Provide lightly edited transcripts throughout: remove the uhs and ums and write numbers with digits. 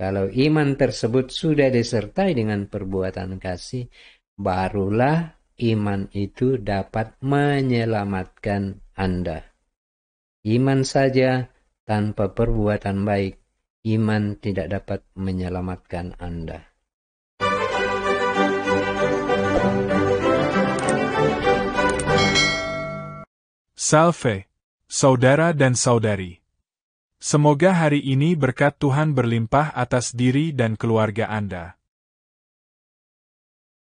Kalau iman tersebut sudah disertai dengan perbuatan kasih, barulah iman itu dapat menyelamatkan Anda. Iman saja tanpa perbuatan baik, iman tidak dapat menyelamatkan Anda. Salve, saudara dan saudari. Semoga hari ini berkat Tuhan berlimpah atas diri dan keluarga Anda.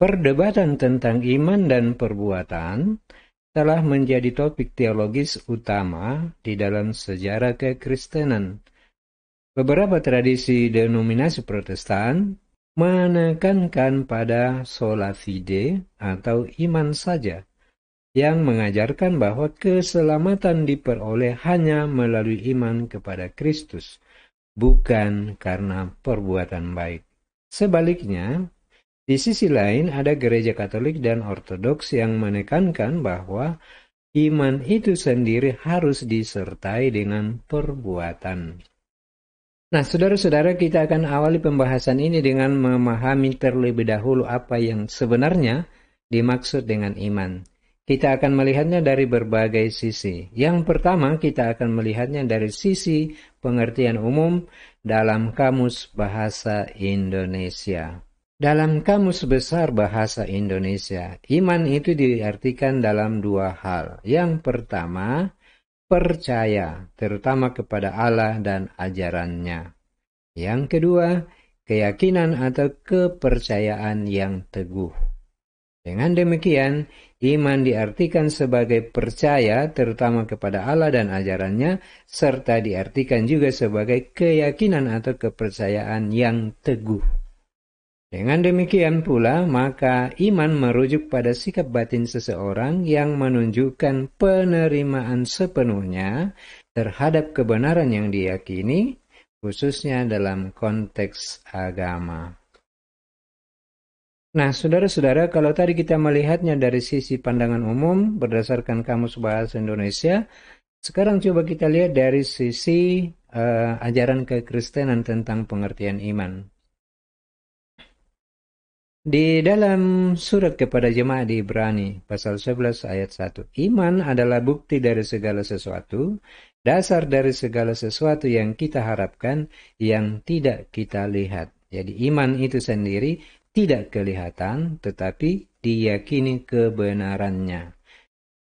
Perdebatan tentang iman dan perbuatan telah menjadi topik teologis utama di dalam sejarah kekristenan. Beberapa tradisi denominasi Protestan menekankan pada sola fide atau iman saja, yang mengajarkan bahwa keselamatan diperoleh hanya melalui iman kepada Kristus, bukan karena perbuatan baik. Sebaliknya, di sisi lain ada gereja Katolik dan Ortodoks yang menekankan bahwa iman itu sendiri harus disertai dengan perbuatan. Nah, saudara-saudara, kita akan awali pembahasan ini dengan memahami terlebih dahulu apa yang sebenarnya dimaksud dengan iman. Kita akan melihatnya dari berbagai sisi. Yang pertama, kita akan melihatnya dari sisi pengertian umum dalam Kamus Bahasa Indonesia. Dalam Kamus Besar Bahasa Indonesia, iman itu diartikan dalam dua hal. Yang pertama, percaya, terutama kepada Allah dan ajarannya. Yang kedua, keyakinan atau kepercayaan yang teguh. Dengan demikian, iman diartikan sebagai percaya, terutama kepada Allah dan ajarannya, serta diartikan juga sebagai keyakinan atau kepercayaan yang teguh. Dengan demikian pula, maka iman merujuk pada sikap batin seseorang yang menunjukkan penerimaan sepenuhnya terhadap kebenaran yang diyakini, khususnya dalam konteks agama. Nah, saudara-saudara, kalau tadi kita melihatnya dari sisi pandangan umum berdasarkan Kamus Bahasa Indonesia, sekarang coba kita lihat dari sisi ajaran kekristenan tentang pengertian iman. Di dalam surat kepada jemaat di Ibrani, pasal 11 ayat 1, iman adalah bukti dari segala sesuatu, dasar dari segala sesuatu yang kita harapkan, yang tidak kita lihat. Jadi iman itu sendiri tidak kelihatan, tetapi diyakini kebenarannya.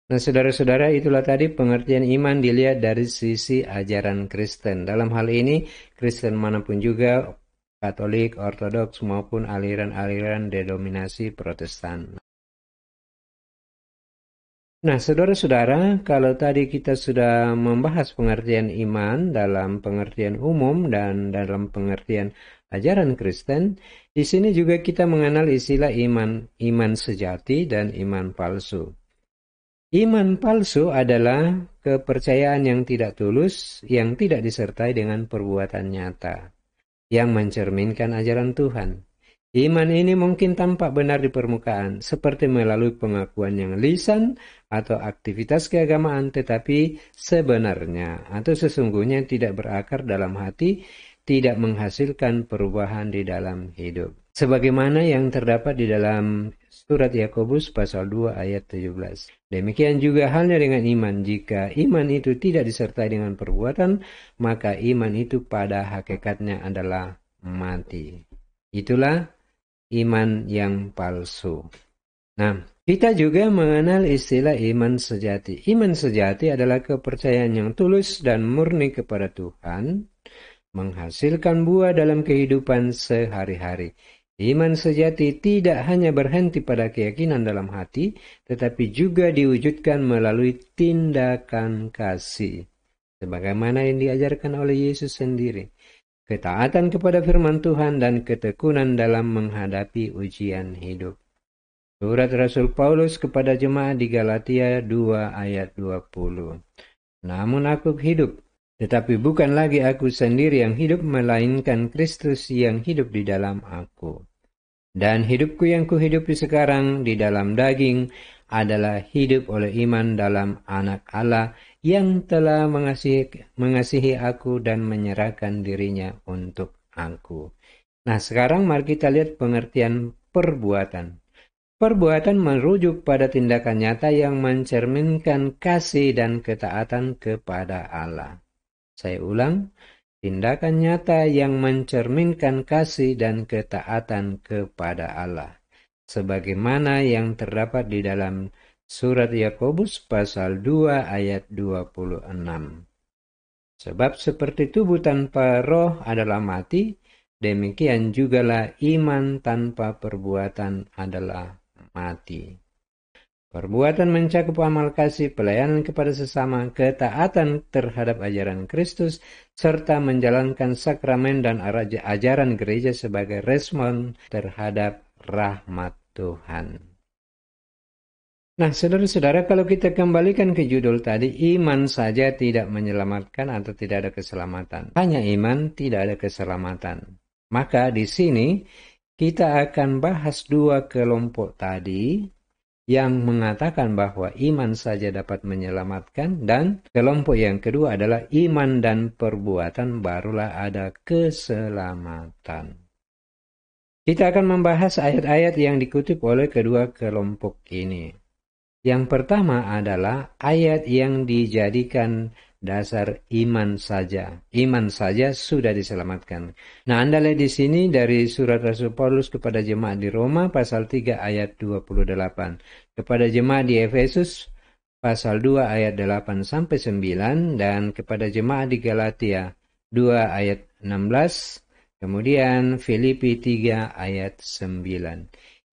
Nah, saudara-saudara, itulah tadi pengertian iman dilihat dari sisi ajaran Kristen. Dalam hal ini, Kristen manapun juga, Katolik, Ortodoks, maupun aliran-aliran denominasi Protestan. Nah, saudara-saudara, kalau tadi kita sudah membahas pengertian iman dalam pengertian umum dan dalam pengertian ajaran Kristen, di sini juga kita mengenal istilah iman sejati dan iman palsu. Iman palsu adalah kepercayaan yang tidak tulus, yang tidak disertai dengan perbuatan nyata, yang mencerminkan ajaran Tuhan. Iman ini mungkin tampak benar di permukaan, seperti melalui pengakuan yang lisan atau aktivitas keagamaan, tetapi sebenarnya atau sesungguhnya tidak berakar dalam hati, tidak menghasilkan perubahan di dalam hidup. Sebagaimana yang terdapat di dalam surat Yakobus pasal 2 ayat 17. Demikian juga halnya dengan iman. Jika iman itu tidak disertai dengan perbuatan, maka iman itu pada hakikatnya adalah mati. Itulah iman yang palsu. Nah, kita juga mengenal istilah iman sejati. Iman sejati adalah kepercayaan yang tulus dan murni kepada Tuhan, menghasilkan buah dalam kehidupan sehari-hari. Iman sejati tidak hanya berhenti pada keyakinan dalam hati, tetapi juga diwujudkan melalui tindakan kasih, sebagaimana yang diajarkan oleh Yesus sendiri. Ketaatan kepada firman Tuhan dan ketekunan dalam menghadapi ujian hidup. Surat Rasul Paulus kepada jemaat di Galatia 2 ayat 20. Namun aku hidup, tetapi bukan lagi aku sendiri yang hidup, melainkan Kristus yang hidup di dalam aku. Dan hidupku yang kuhidupi sekarang di dalam daging adalah hidup oleh iman dalam Anak Allah yang telah mengasihi aku dan menyerahkan dirinya untuk aku. Nah, sekarang mari kita lihat pengertian perbuatan. Perbuatan merujuk pada tindakan nyata yang mencerminkan kasih dan ketaatan kepada Allah. Saya ulang, tindakan nyata yang mencerminkan kasih dan ketaatan kepada Allah. Sebagaimana yang terdapat di dalam surat Yakobus pasal 2 ayat 26. Sebab seperti tubuh tanpa roh adalah mati, demikian jugalah iman tanpa perbuatan adalah mati. Perbuatan mencakup amal kasih, pelayanan kepada sesama, ketaatan terhadap ajaran Kristus, serta menjalankan sakramen dan ajaran gereja sebagai respon terhadap rahmat Tuhan. Nah, saudara-saudara, kalau kita kembalikan ke judul tadi, iman saja tidak menyelamatkan atau tidak ada keselamatan. Hanya iman, tidak ada keselamatan. Maka di sini kita akan bahas dua kelompok tadi yang mengatakan bahwa iman saja dapat menyelamatkan, dan kelompok yang kedua adalah iman dan perbuatan barulah ada keselamatan. Kita akan membahas ayat-ayat yang dikutip oleh kedua kelompok ini. Yang pertama adalah ayat yang dijadikan dasar iman saja. Iman saja sudah diselamatkan. Nah, Anda lihat di sini dari surat Rasul Paulus kepada jemaat di Roma pasal 3 ayat 28. Kepada jemaat di Efesus pasal 2 ayat 8 sampai 9, dan kepada jemaat di Galatia 2 ayat 16, kemudian Filipi 3 ayat 9.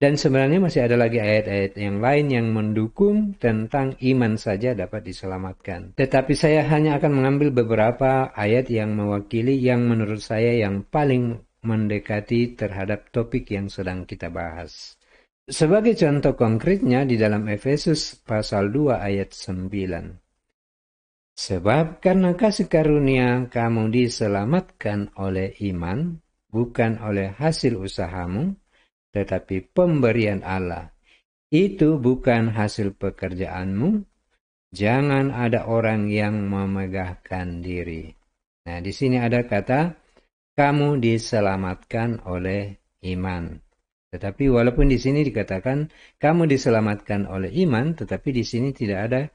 Dan sebenarnya masih ada lagi ayat-ayat yang lain yang mendukung tentang iman saja dapat diselamatkan. Tetapi saya hanya akan mengambil beberapa ayat yang mewakili yang menurut saya yang paling mendekati terhadap topik yang sedang kita bahas. Sebagai contoh konkretnya di dalam Efesus pasal 2 ayat 9. Sebab karena kasih karunia kamu diselamatkan oleh iman, bukan oleh hasil usahamu, tetapi pemberian Allah. Itu bukan hasil pekerjaanmu. Jangan ada orang yang memegahkan diri. Nah, di sini ada kata, kamu diselamatkan oleh iman. Tetapi walaupun di sini dikatakan, kamu diselamatkan oleh iman, tetapi di sini tidak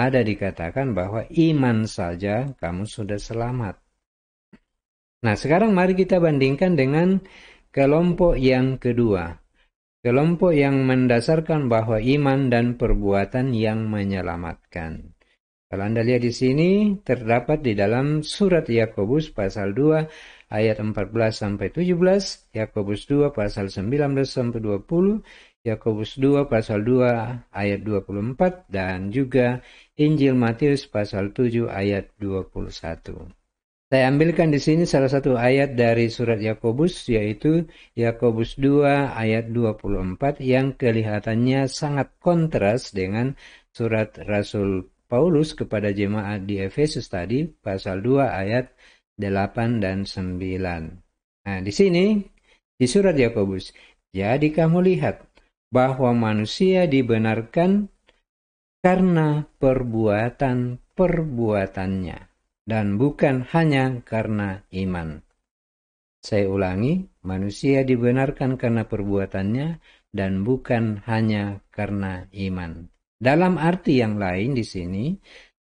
ada dikatakan bahwa iman saja kamu sudah selamat. Nah, sekarang mari kita bandingkan dengan kelompok yang kedua, kelompok yang mendasarkan bahwa iman dan perbuatan yang menyelamatkan. Kalau Anda lihat di sini, terdapat di dalam surat Yakobus pasal 2 ayat 14 sampai 17, Yakobus 2 pasal 19 sampai 20, Yakobus 2 pasal 2 ayat 24, dan juga Injil Matius pasal 7 ayat 21. Saya ambilkan di sini salah satu ayat dari surat Yakobus, yaitu Yakobus 2 ayat 24 yang kelihatannya sangat kontras dengan surat Rasul Paulus kepada jemaat di Efesus tadi, pasal 2 ayat 8 dan 9. Nah, di sini, di surat Yakobus, jadi kamu lihat bahwa manusia dibenarkan karena perbuatan-perbuatannya, dan bukan hanya karena iman. Saya ulangi, manusia dibenarkan karena perbuatannya dan bukan hanya karena iman. Dalam arti yang lain di sini,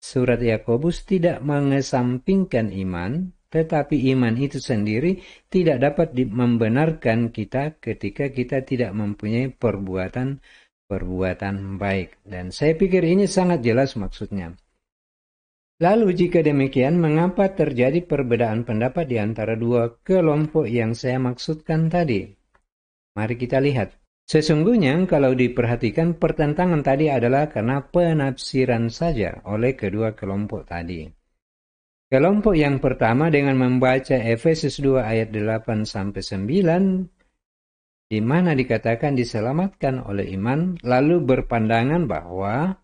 surat Yakobus tidak mengesampingkan iman, tetapi iman itu sendiri tidak dapat membenarkan kita ketika kita tidak mempunyai perbuatan baik. Dan saya pikir ini sangat jelas maksudnya. Lalu jika demikian, mengapa terjadi perbedaan pendapat di antara dua kelompok yang saya maksudkan tadi? Mari kita lihat. Sesungguhnya kalau diperhatikan, pertentangan tadi adalah karena penafsiran saja oleh kedua kelompok tadi. Kelompok yang pertama dengan membaca Efesus 2 ayat 8 sampai 9, di mana dikatakan diselamatkan oleh iman, lalu berpandangan bahwa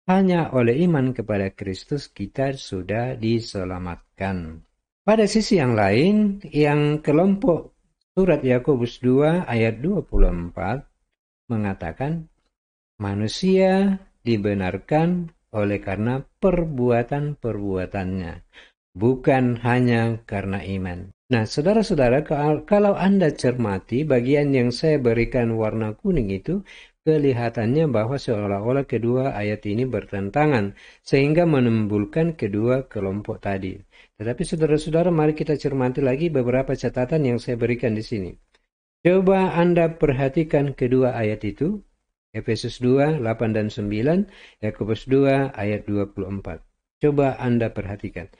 hanya oleh iman kepada Kristus kita sudah diselamatkan. Pada sisi yang lain, yang kelompok surat Yakobus 2 ayat 24 mengatakan manusia dibenarkan oleh karena perbuatan-perbuatannya, bukan hanya karena iman. Nah, saudara-saudara, kalau Anda cermati bagian yang saya berikan warna kuning itu, kelihatannya bahwa seolah-olah kedua ayat ini bertentangan, sehingga menimbulkan kedua kelompok tadi. Tetapi saudara-saudara, mari kita cermati lagi beberapa catatan yang saya berikan di sini. Coba Anda perhatikan kedua ayat itu, Efesus 2, 8 dan 9, Yakobus 2 ayat 24. Coba Anda perhatikan.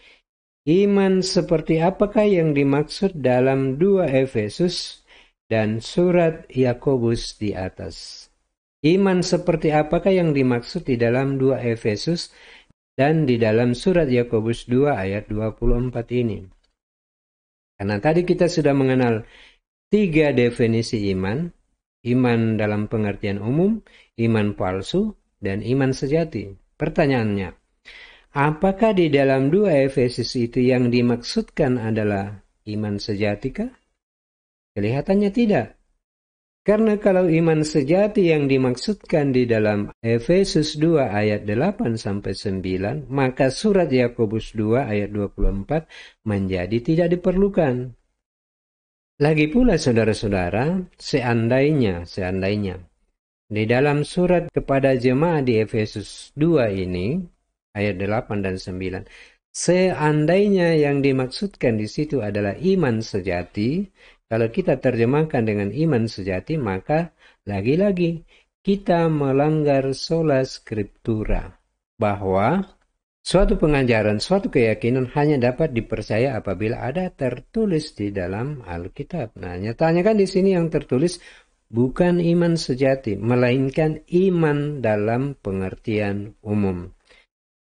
Iman seperti apakah yang dimaksud dalam 2 Efesus dan surat Yakobus di atas? Iman seperti apakah yang dimaksud di dalam 2 Efesus dan di dalam surat Yakobus 2 ayat 24 ini? Karena tadi kita sudah mengenal 3 definisi iman. Iman dalam pengertian umum, iman palsu, dan iman sejati. Pertanyaannya, apakah di dalam 2 Efesus itu yang dimaksudkan adalah iman sejatikah? Kelihatannya tidak. Karena kalau iman sejati yang dimaksudkan di dalam Efesus 2 ayat 8 sampai 9, maka surat Yakobus 2 ayat 24 menjadi tidak diperlukan. Lagi pula saudara-saudara, seandainya di dalam surat kepada jemaat di Efesus 2 ini, ayat 8 dan 9. Seandainya yang dimaksudkan di situ adalah iman sejati, kalau kita terjemahkan dengan iman sejati, maka lagi-lagi kita melanggar sola scriptura, bahwa suatu pengajaran, suatu keyakinan hanya dapat dipercaya apabila ada tertulis di dalam Alkitab. Nah, nyatanya kan di sini yang tertulis bukan iman sejati, melainkan iman dalam pengertian umum.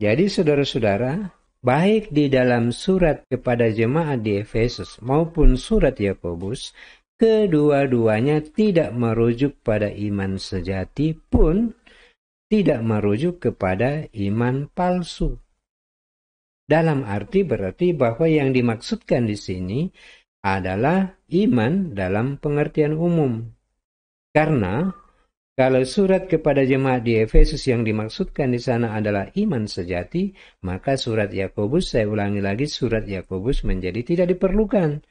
Jadi saudara-saudara, baik di dalam surat kepada jemaat di Efesus maupun surat Yakobus, kedua-duanya tidak merujuk pada iman sejati pun tidak merujuk kepada iman palsu. Dalam arti berarti bahwa yang dimaksudkan di sini adalah iman dalam pengertian umum. Karena kalau surat kepada jemaat di Efesus yang dimaksudkan di sana adalah iman sejati, maka surat Yakobus, saya ulangi lagi, surat Yakobus menjadi tidak diperlukan.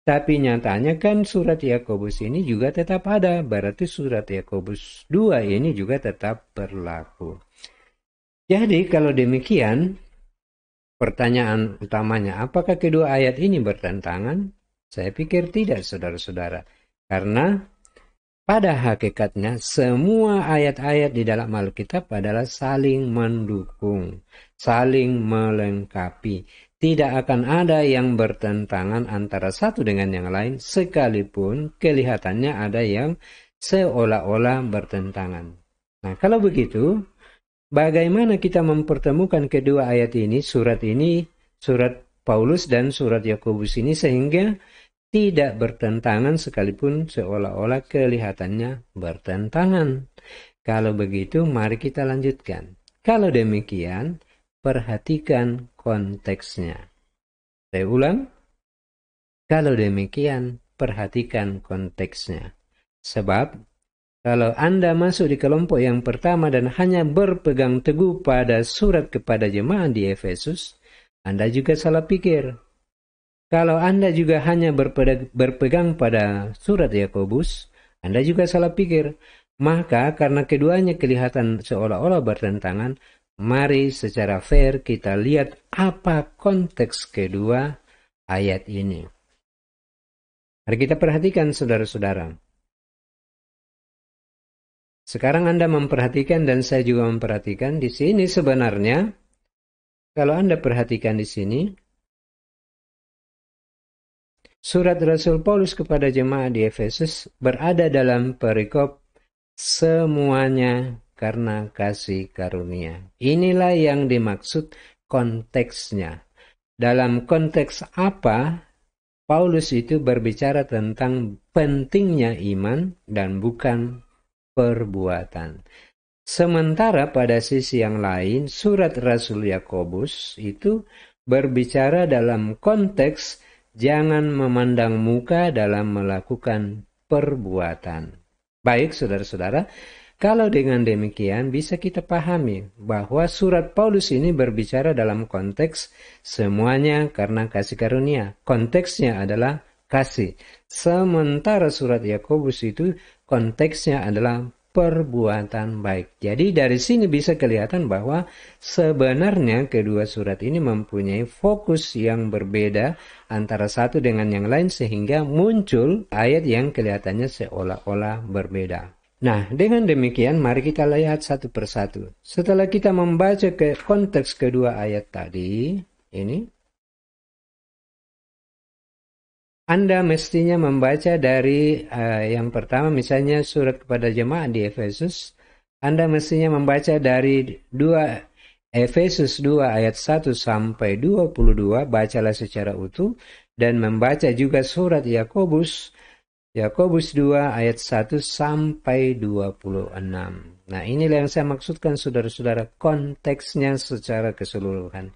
Tapi nyatanya kan surat Yakobus ini juga tetap ada, berarti surat Yakobus 2 ini juga tetap berlaku. Jadi kalau demikian, pertanyaan utamanya, apakah kedua ayat ini bertentangan? Saya pikir tidak, saudara-saudara. Karena pada hakikatnya semua ayat-ayat di dalam Alkitab adalah saling mendukung, saling melengkapi. Tidak akan ada yang bertentangan antara satu dengan yang lain, sekalipun kelihatannya ada yang seolah-olah bertentangan. Nah, kalau begitu, bagaimana kita mempertemukan kedua ayat ini, surat Paulus dan surat Yakobus ini, sehingga tidak bertentangan sekalipun seolah-olah kelihatannya bertentangan? Kalau begitu, mari kita lanjutkan. Kalau demikian, perhatikan konteksnya. Saya ulang. Kalau demikian, perhatikan konteksnya. Sebab, kalau Anda masuk di kelompok yang pertama dan hanya berpegang teguh pada surat kepada jemaat di Efesus, Anda juga salah pikir. Kalau Anda juga hanya berpegang pada surat Yakobus, Anda juga salah pikir. Maka karena keduanya kelihatan seolah-olah bertentangan, mari secara fair kita lihat apa konteks kedua ayat ini. Mari kita perhatikan saudara-saudara. Sekarang Anda memperhatikan dan saya juga memperhatikan di sini sebenarnya, kalau Anda perhatikan di sini, surat Rasul Paulus kepada jemaat di Efesus berada dalam perikop semuanya karena kasih karunia. Inilah yang dimaksud konteksnya. Dalam konteks apa Paulus itu berbicara tentang pentingnya iman dan bukan perbuatan. Sementara pada sisi yang lain, surat Rasul Yakobus itu berbicara dalam konteks jangan memandang muka dalam melakukan perbuatan. Baik, saudara-saudara, Kalau dengan demikian bisa kita pahami bahwa surat Paulus ini berbicara dalam konteks semuanya karena kasih karunia. Konteksnya adalah kasih. Sementara surat Yakobus itu konteksnya adalah perbuatan baik. Jadi dari sini bisa kelihatan bahwa sebenarnya kedua surat ini mempunyai fokus yang berbeda antara satu dengan yang lain sehingga muncul ayat yang kelihatannya seolah-olah berbeda. Nah, dengan demikian mari kita lihat satu persatu. Setelah kita membaca ke konteks kedua ayat tadi, ini Anda mestinya membaca dari yang pertama misalnya surat kepada jemaat di Efesus. Anda mestinya membaca dari Efesus 2 ayat 1 sampai 22, bacalah secara utuh, dan membaca juga surat Yakobus 2 ayat 1 sampai 26. Nah, inilah yang saya maksudkan saudara-saudara, konteksnya secara keseluruhan.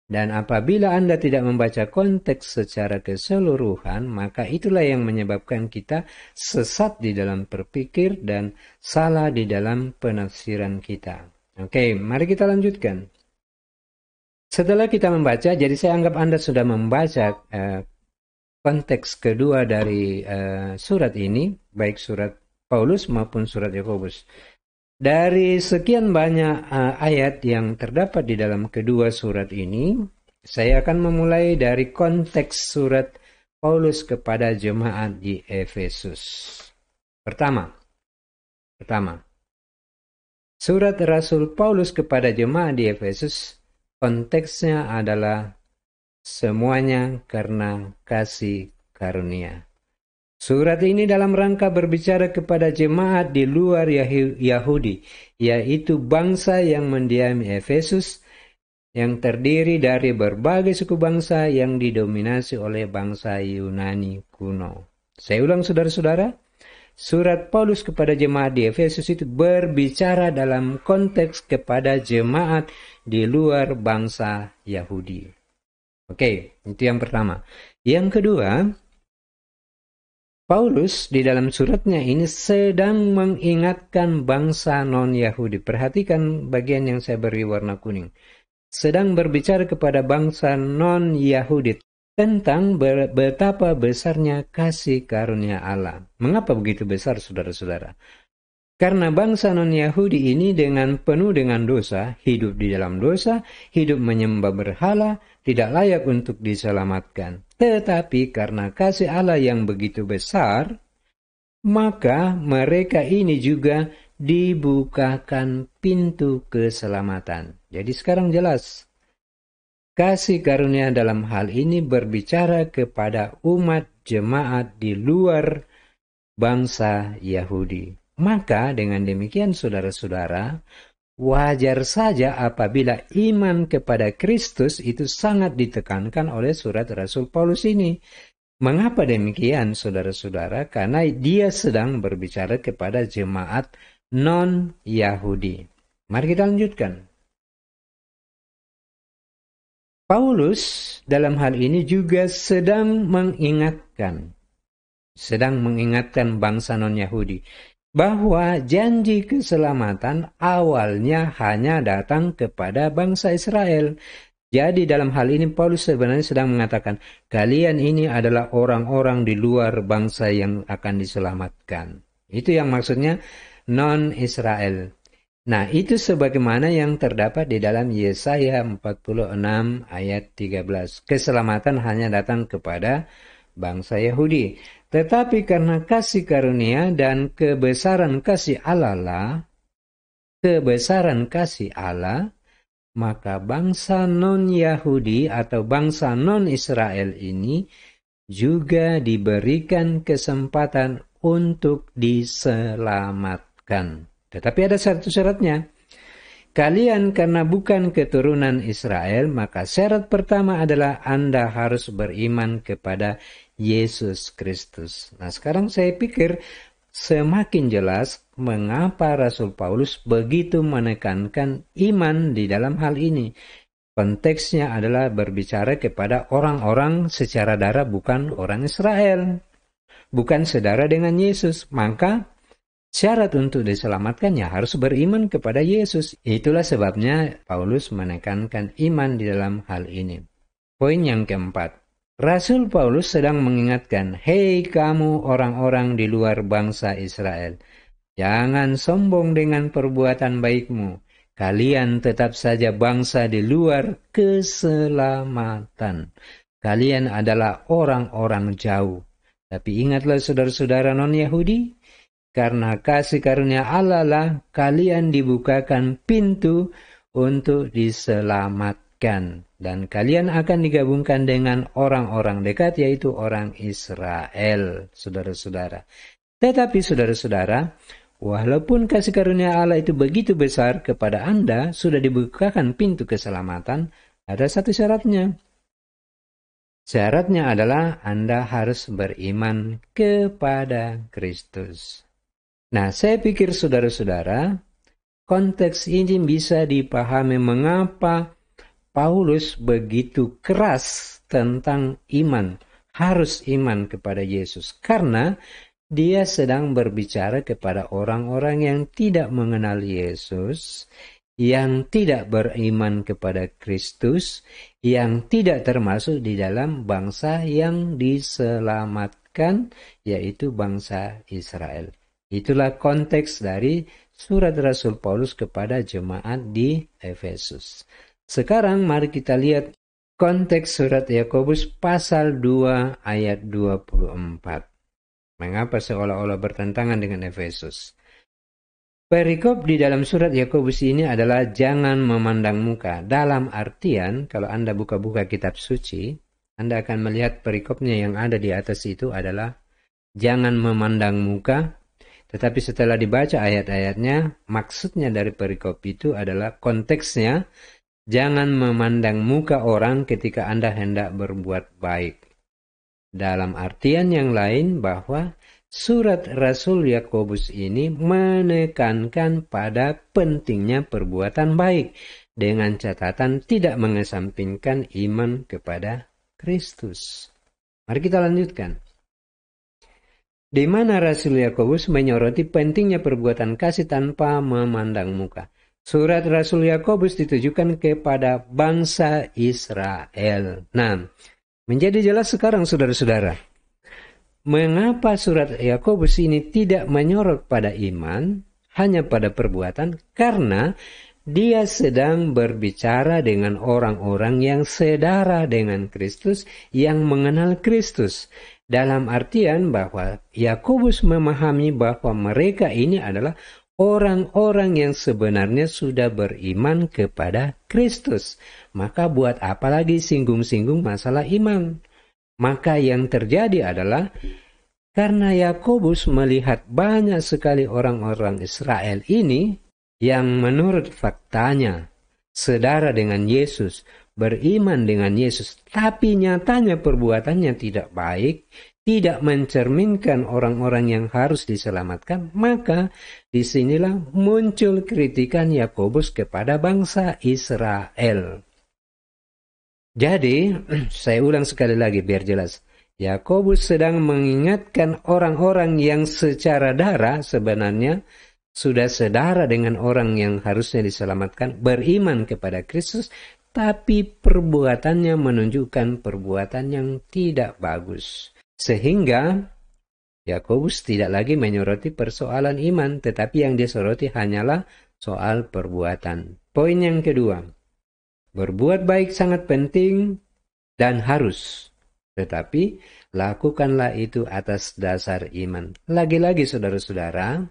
Dan apabila Anda tidak membaca konteks secara keseluruhan, maka itulah yang menyebabkan kita sesat di dalam berpikir dan salah di dalam penafsiran kita. Oke, mari kita lanjutkan. Setelah kita membaca, jadi saya anggap Anda sudah membaca konteks kedua dari surat ini, baik surat Paulus maupun surat Yakobus. Dari sekian banyak ayat yang terdapat di dalam kedua surat ini, saya akan memulai dari konteks surat Paulus kepada jemaat di Efesus. Pertama, surat Rasul Paulus kepada jemaat di Efesus, konteksnya adalah semuanya karena kasih karunia. Surat ini dalam rangka berbicara kepada jemaat di luar Yahudi, yaitu bangsa yang mendiami Efesus, yang terdiri dari berbagai suku bangsa yang didominasi oleh bangsa Yunani kuno. Saya ulang saudara-saudara, surat Paulus kepada jemaat di Efesus itu berbicara dalam konteks kepada jemaat di luar bangsa Yahudi. Oke, itu yang pertama. Yang kedua, Paulus di dalam suratnya ini sedang mengingatkan bangsa non-Yahudi. Perhatikan bagian yang saya beri warna kuning. Sedang berbicara kepada bangsa non-Yahudi tentang betapa besarnya kasih karunia Allah. Mengapa begitu besar, saudara-saudara? Karena bangsa non-Yahudi ini dengan penuh dengan dosa, hidup di dalam dosa, hidup menyembah berhala, tidak layak untuk diselamatkan. Tetapi karena kasih Allah yang begitu besar, maka mereka ini juga dibukakan pintu keselamatan. Jadi sekarang jelas, kasih karunia dalam hal ini berbicara kepada umat jemaat di luar bangsa Yahudi. Maka dengan demikian saudara-saudara, wajar saja apabila iman kepada Kristus itu sangat ditekankan oleh surat Rasul Paulus ini. Mengapa demikian saudara-saudara? Karena dia sedang berbicara kepada jemaat non-Yahudi. Mari kita lanjutkan. Paulus dalam hal ini juga sedang mengingatkan bangsa non-Yahudi bahwa janji keselamatan awalnya hanya datang kepada bangsa Israel. Jadi dalam hal ini Paulus sebenarnya sedang mengatakan, kalian ini adalah orang-orang di luar bangsa yang akan diselamatkan. Itu yang maksudnya non-Israel. Nah, itu sebagaimana yang terdapat di dalam Yesaya 46 ayat 13. Keselamatan hanya datang kepada bangsa Yahudi. Tetapi karena kasih karunia dan kebesaran kasih Allah, maka bangsa non-Yahudi atau bangsa non-Israel ini juga diberikan kesempatan untuk diselamatkan. Tetapi ada satu syaratnya. Kalian karena bukan keturunan Israel, maka syarat pertama adalah Anda harus beriman kepada Yesus Kristus. Nah, sekarang saya pikir semakin jelas mengapa Rasul Paulus begitu menekankan iman di dalam hal ini. Konteksnya adalah berbicara kepada orang-orang secara darah, bukan orang Israel, bukan saudara dengan Yesus. Maka Syarat untuk diselamatkan ya harus beriman kepada Yesus. Itulah sebabnya Paulus menekankan iman di dalam hal ini. Poin yang keempat. Rasul Paulus sedang mengingatkan, hei kamu orang-orang di luar bangsa Israel, jangan sombong dengan perbuatan baikmu. Kalian tetap saja bangsa di luar keselamatan. Kalian adalah orang-orang jauh. Tapi ingatlah saudara-saudara non-Yahudi, karena kasih karunia Allah lah kalian dibukakan pintu untuk diselamatkan. Dan kalian akan digabungkan dengan orang-orang dekat, yaitu orang Israel, saudara-saudara. Tetapi saudara-saudara, walaupun kasih karunia Allah itu begitu besar kepada Anda, sudah dibukakan pintu keselamatan, ada satu syaratnya. Syaratnya adalah Anda harus beriman kepada Kristus. Nah, saya pikir saudara-saudara, konteks ini bisa dipahami mengapa Paulus begitu keras tentang iman, harus iman kepada Yesus. Karena dia sedang berbicara kepada orang-orang yang tidak mengenal Yesus, yang tidak beriman kepada Kristus, yang tidak termasuk di dalam bangsa yang diselamatkan, yaitu bangsa Israel. Itulah konteks dari surat Rasul Paulus kepada jemaat di Efesus. Sekarang mari kita lihat konteks surat Yakobus pasal 2 ayat 24. Mengapa seolah-olah bertentangan dengan Efesus? Perikop di dalam surat Yakobus ini adalah jangan memandang muka. Dalam artian, kalau Anda buka-buka kitab suci, Anda akan melihat perikopnya yang ada di atas itu adalah jangan memandang muka. Tetapi setelah dibaca ayat-ayatnya, maksudnya dari perikop itu adalah konteksnya, jangan memandang muka orang ketika Anda hendak berbuat baik. Dalam artian yang lain bahwa surat Rasul Yakobus ini menekankan pada pentingnya perbuatan baik dengan catatan tidak mengesampingkan iman kepada Kristus. Mari kita lanjutkan. Di mana Rasul Yakobus menyoroti pentingnya perbuatan kasih tanpa memandang muka. Surat Rasul Yakobus ditujukan kepada bangsa Israel. Nah, menjadi jelas sekarang saudara-saudara, mengapa surat Yakobus ini tidak menyorot pada iman, hanya pada perbuatan? Karena dia sedang berbicara dengan orang-orang yang sedara dengan Kristus, yang mengenal Kristus. Dalam artian bahwa Yakobus memahami bahwa mereka ini adalah orang-orang yang sebenarnya sudah beriman kepada Kristus. Maka buat apa lagi singgung-singgung masalah iman? Maka yang terjadi adalah karena Yakobus melihat banyak sekali orang-orang Israel ini yang menurut faktanya sedara dengan Yesus, beriman dengan Yesus, tapi nyatanya perbuatannya tidak baik, tidak mencerminkan orang-orang yang harus diselamatkan, maka disinilah muncul kritikan Yakobus kepada bangsa Israel. Jadi, saya ulang sekali lagi biar jelas. Yakobus sedang mengingatkan orang-orang yang secara darah sebenarnya sudah sedara dengan orang yang harusnya diselamatkan, beriman kepada Kristus, tapi perbuatannya menunjukkan perbuatan yang tidak bagus. Sehingga Yakobus tidak lagi menyoroti persoalan iman, tetapi yang disoroti hanyalah soal perbuatan. Poin yang kedua, berbuat baik sangat penting dan harus, tetapi lakukanlah itu atas dasar iman. Lagi-lagi saudara-saudara,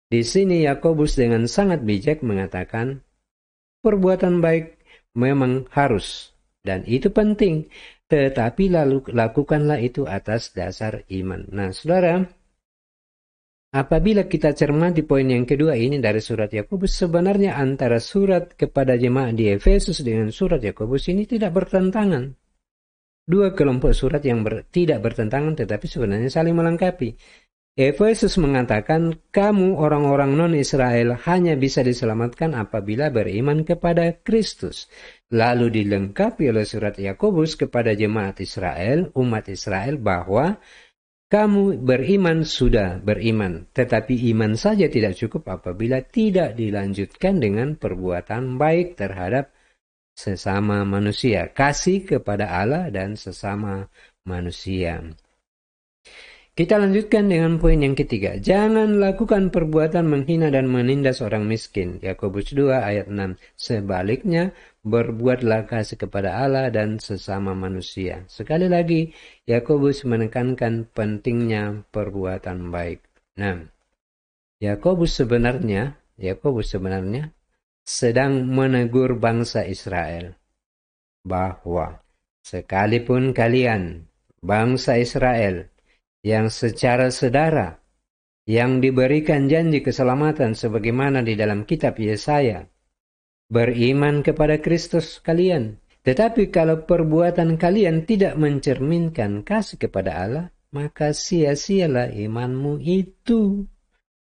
di sini Yakobus dengan sangat bijak mengatakan perbuatan baik memang harus dan itu penting, tetapi lakukanlah itu atas dasar iman. Nah, saudara, apabila kita cermati poin yang kedua ini dari surat Yakobus, sebenarnya antara surat kepada jemaat di Efesus dengan surat Yakobus ini tidak bertentangan. Dua kelompok surat yang tidak bertentangan tetapi sebenarnya saling melengkapi. Efesus mengatakan, kamu orang-orang non-Israel hanya bisa diselamatkan apabila beriman kepada Kristus. Lalu dilengkapi oleh surat Yakobus kepada jemaat Israel, umat Israel, bahwa Kamu beriman sudah beriman, tetapi iman saja tidak cukup apabila tidak dilanjutkan dengan perbuatan baik terhadap sesama manusia, kasih kepada Allah dan sesama manusia. Kita lanjutkan dengan poin yang ketiga. Jangan lakukan perbuatan menghina dan menindas orang miskin. Yakobus 2 ayat 6. Sebaliknya, berbuatlah kasih kepada Allah dan sesama manusia. Sekali lagi, Yakobus menekankan pentingnya perbuatan baik. Nah, Yakobus sebenarnya sedang menegur bangsa Israel bahwa sekalipun kalian, bangsa Israel, yang secara sedara, yang diberikan janji keselamatan sebagaimana di dalam kitab Yesaya, beriman kepada Kristus kalian. Tetapi kalau perbuatan kalian tidak mencerminkan kasih kepada Allah, maka sia-sialah imanmu itu.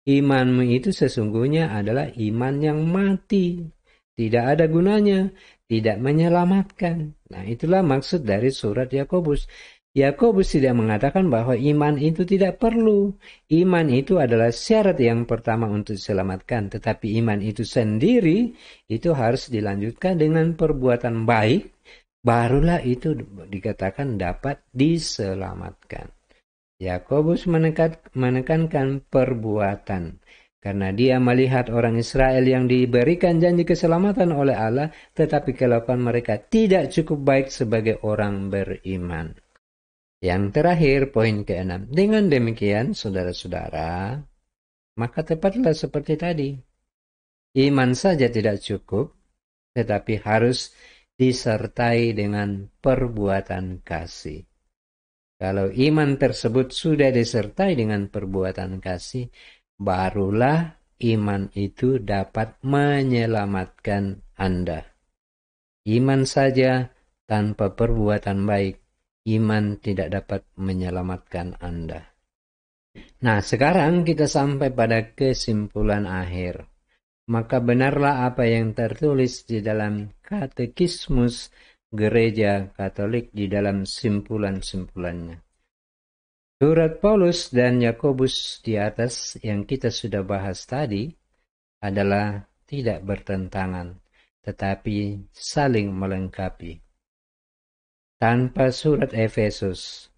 Imanmu itu sesungguhnya adalah iman yang mati. Tidak ada gunanya, tidak menyelamatkan. Nah, itulah maksud dari surat Yakobus. Yakobus tidak mengatakan bahwa iman itu tidak perlu. Iman itu adalah syarat yang pertama untuk diselamatkan. Tetapi iman itu sendiri itu harus dilanjutkan dengan perbuatan baik. Barulah itu dikatakan dapat diselamatkan. Yakobus menekankan perbuatan. Karena dia melihat orang Israel yang diberikan janji keselamatan oleh Allah. Tetapi kelakuan mereka tidak cukup baik sebagai orang beriman. Yang terakhir, poin ke-6. Dengan demikian, saudara-saudara, maka tepatlah seperti tadi. Iman saja tidak cukup, tetapi harus disertai dengan perbuatan kasih. Kalau iman tersebut sudah disertai dengan perbuatan kasih, barulah iman itu dapat menyelamatkan Anda. Iman saja tanpa perbuatan baik, iman tidak dapat menyelamatkan Anda. Nah, sekarang kita sampai pada kesimpulan akhir. Maka benarlah apa yang tertulis di dalam Katekismus Gereja Katolik di dalam simpulan-simpulannya. Surat Paulus dan Yakobus di atas yang kita sudah bahas tadi adalah tidak bertentangan, tetapi saling melengkapi. Tanpa surat Efesus,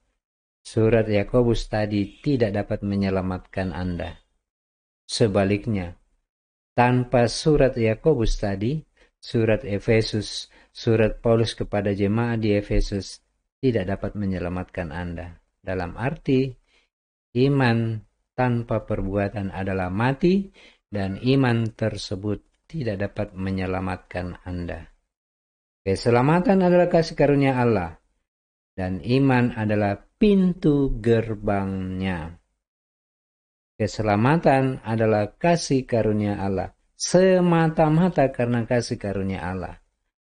surat Yakobus tadi tidak dapat menyelamatkan Anda. Sebaliknya, tanpa surat Yakobus tadi, surat Efesus, surat Paulus kepada jemaat di Efesus tidak dapat menyelamatkan Anda. Dalam arti, iman tanpa perbuatan adalah mati dan iman tersebut tidak dapat menyelamatkan Anda. Keselamatan adalah kasih karunia Allah, dan iman adalah pintu gerbangnya. Keselamatan adalah kasih karunia Allah, semata-mata karena kasih karunia Allah.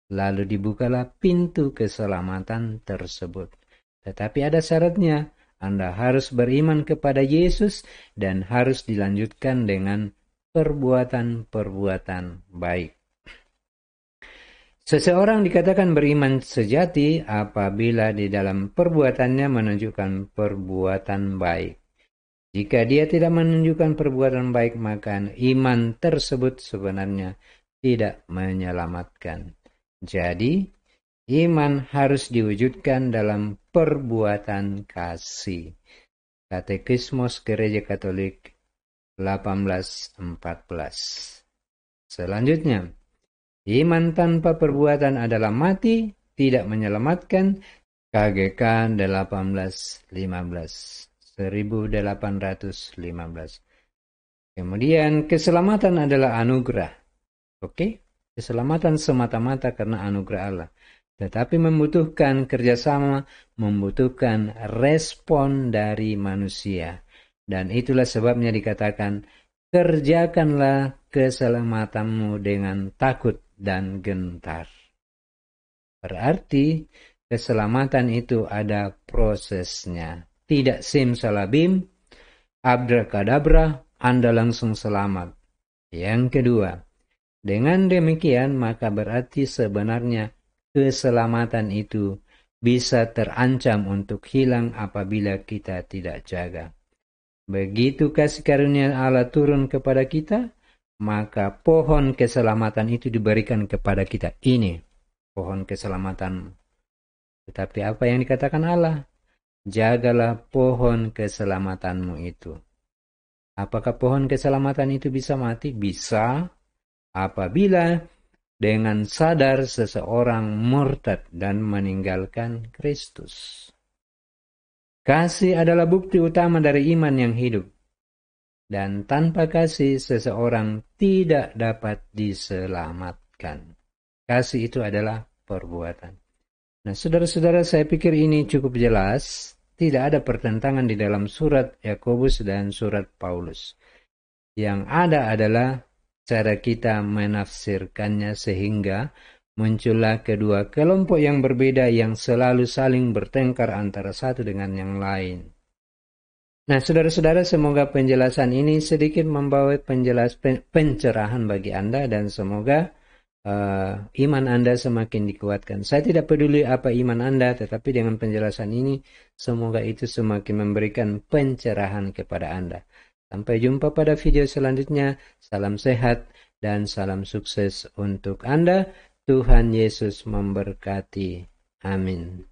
Lalu dibukalah pintu keselamatan tersebut. Tetapi ada syaratnya, Anda harus beriman kepada Yesus dan harus dilanjutkan dengan perbuatan-perbuatan baik. Seseorang dikatakan beriman sejati apabila di dalam perbuatannya menunjukkan perbuatan baik. Jika dia tidak menunjukkan perbuatan baik, maka iman tersebut sebenarnya tidak menyelamatkan. Jadi, iman harus diwujudkan dalam perbuatan kasih. Katekismus Gereja Katolik 1814. Selanjutnya, iman tanpa perbuatan adalah mati, tidak menyelamatkan. KGK 1815. Kemudian keselamatan adalah anugerah. Oke? Keselamatan semata-mata karena anugerah Allah. Tetapi membutuhkan kerjasama, membutuhkan respon dari manusia. Dan itulah sebabnya dikatakan, kerjakanlah keselamatanmu dengan takut dan gentar. Berarti keselamatan itu ada prosesnya. Tidak simsalabim, abrakadabra, Anda langsung selamat. Yang kedua, dengan demikian maka berarti sebenarnya keselamatan itu bisa terancam untuk hilang apabila kita tidak jaga. Begitu kasih karunia Allah turun kepada kita, maka pohon keselamatan itu diberikan kepada kita. Ini pohon keselamatan. Tetapi apa yang dikatakan Allah? Jagalah pohon keselamatanmu itu. Apakah pohon keselamatan itu bisa mati? Bisa, apabila dengan sadar seseorang murtad dan meninggalkan Kristus. Kasih adalah bukti utama dari iman yang hidup. Dan tanpa kasih seseorang tidak dapat diselamatkan. Kasih itu adalah perbuatan. Nah, saudara-saudara, saya pikir ini cukup jelas. Tidak ada pertentangan di dalam surat Yakobus dan surat Paulus. Yang ada adalah cara kita menafsirkannya sehingga muncullah kedua kelompok yang berbeda yang selalu saling bertengkar antara satu dengan yang lain. Nah, saudara-saudara, semoga penjelasan ini sedikit membawa pencerahan bagi Anda dan semoga iman Anda semakin dikuatkan. Saya tidak peduli apa iman Anda, tetapi dengan penjelasan ini, semoga itu semakin memberikan pencerahan kepada Anda. Sampai jumpa pada video selanjutnya. Salam sehat dan salam sukses untuk Anda. Tuhan Yesus memberkati. Amin.